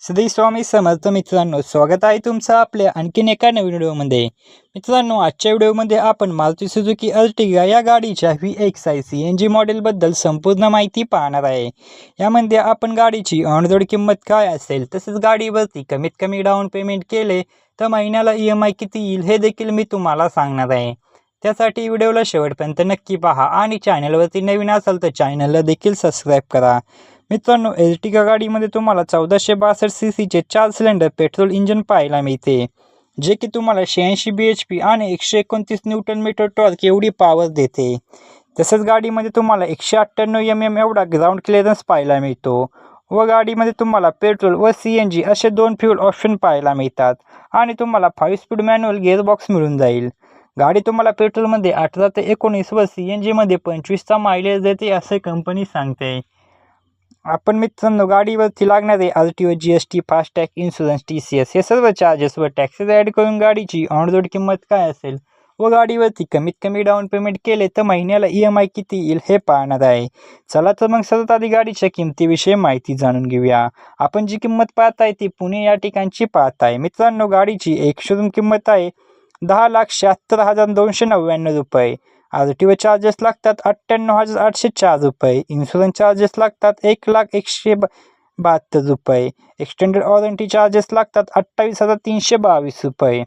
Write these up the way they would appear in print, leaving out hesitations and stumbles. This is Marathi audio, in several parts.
श्री स्वामी समर्थ मित्रांनो, स्वागत आहे तुमचं आपल्या आणखीन एका नवीन व्हिडिओमध्ये। मित्रांनो, आजच्या व्हिडिओमध्ये आपण मारुती सुझुकी अर्टिगा या गाडीच्या VXi CNG मॉडेलबद्दल संपूर्ण माहिती पाहणार आहे। यामध्ये आपण गाडीची ऑन रोड किंमत काय असेल, तसेच गाडीवरती कमीत कमी डाऊन पेमेंट केले तर महिन्याला EMI किती येईल हे देखील मी तुम्हाला सांगणार आहे। त्यासाठी व्हिडिओला शेवटपर्यंत नक्की पहा आणि चॅनलवरती नवीन असाल तर चॅनलला देखील सबस्क्राईब करा। मित्रांनो, अर्टिगा गाडीमध्ये तुम्हाला 1462 सीसीचे 4 सिलेंडर पेट्रोल इंजिन पाहायला मिळते, जे की तुम्हाला 86 bhp आणि 129 न्यूटन मीटर टॉर्क एवढी पॉवर देते। तसेच गाडीमध्ये तुम्हाला 198 mm एवढा ग्राउंड क्लिअरन्स पाहायला मिळतो व गाडीमध्ये तुम्हाला पेट्रोल व CNG असे दोन फ्यूल ऑप्शन पाहायला मिळतात आणि तुम्हाला 5 स्पीड मॅन्युअल गिअरबॉक्स मिळून जाईल। गाडी तुम्हाला पेट्रोलमध्ये 18 ते 19 व CNG मध्ये 25चा मायलेज देते असे कंपनी सांगते। आपण मित्रांनो, गाडीवरती लागणारे RTO, GST, FASTag, insurance, TCS हे सर्व चार्जेस व टॅक्सेस ॲड करून गाडीची ऑन रोड किंमत काय असेल व गाडीवरती कमीत कमी डाऊन पेमेंट केले तर महिन्याला EMI किती येईल हे पाहणार आहे। चला तर मग सर्वात आधी गाडीच्या किमतीविषयी माहिती जाणून घेऊया। आपण जी किंमत पाहताय ती पुणे या ठिकाणची पाहताय। मित्रांनो, गाडीची एक शोरूम किंमत आहे 10,76,299 रुपये। RTO चार्जेस लागतात 98,804 रुपये। इन्शुरन्स चार्जेस लागतात 1,01,172 रुपये। एक्सटेंडेड वॉरंटी चार्जेस लागतात 28,322 रुपये।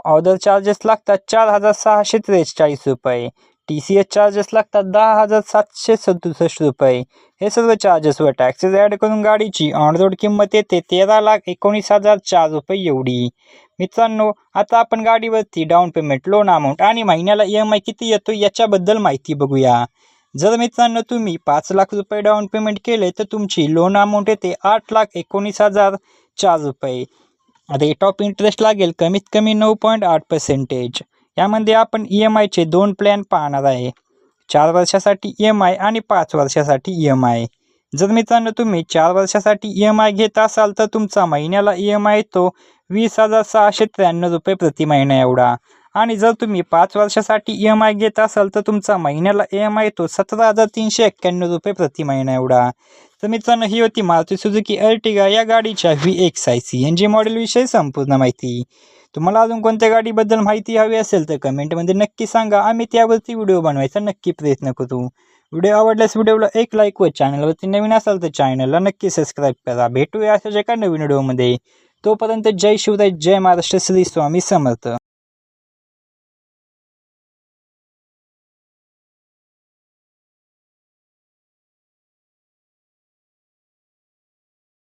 ऑर्डर चार्जेस लागतात 4,643 रुपये। TCS चार्जेस लागतात 10,767 रुपये। हे सर्व चार्जेस व टॅक्सेस ॲड करून गाडीची ऑन रोड किंमत येते 13,19,004 रुपये एवढी। मित्रांनो, आता आपण गाडीवरती डाऊन पेमेंट, लोन अमाऊंट आणि महिन्याला EMI किती येतो याच्याबद्दल माहिती बघूया। जर मित्रांनो तुम्ही 5 लाख रुपये डाऊन पेमेंट केले तर तुमची लोन अमाऊंट येते 8,19,004 रुपये। रेट ऑफ इंटरेस्ट लागेल कमीत कमी 9.8%। यामध्ये आपण EMIचे दोन प्लॅन पाहणार आहे, 4 वर्षासाठी EMI आणि 5 वर्षासाठी EMI। जर मित्रांनो तुम्ही 4 वर्षासाठी EMI घेत असाल तर तुमचा महिन्याला EMI येतो 20,693 रुपये प्रति महिना एवढा, आणि जर तुम्ही 5 वर्षासाठी EMI घेत असाल तर तुमचा महिन्याला EMI येतो 17,391 रुपये प्रति महिना एवढा। तर मित्रांनो, ही होती मारुती सुझुकी अर्टिगा या गाडीच्या VXi CNG मॉडेलविषयी संपूर्ण माहिती। तुम्हाला अजून कोणत्या गाडीबद्दल माहिती हवी असेल तर कमेंटमध्ये नक्की सांगा, आम्ही त्यावरती व्हिडिओ बनवायचा नक्की प्रयत्न करू। व्हिडिओ आवडल्यास व्हिडिओला एक लाईक व चॅनलवरती नवीन असाल तर चॅनलला नक्की सबस्क्राईब करा। भेटूया अशाच एका नवीन व्हिडिओमध्ये। तोपर्यंत जय शिवराय, जय महाराष्ट्र, श्री स्वामी समर्थ।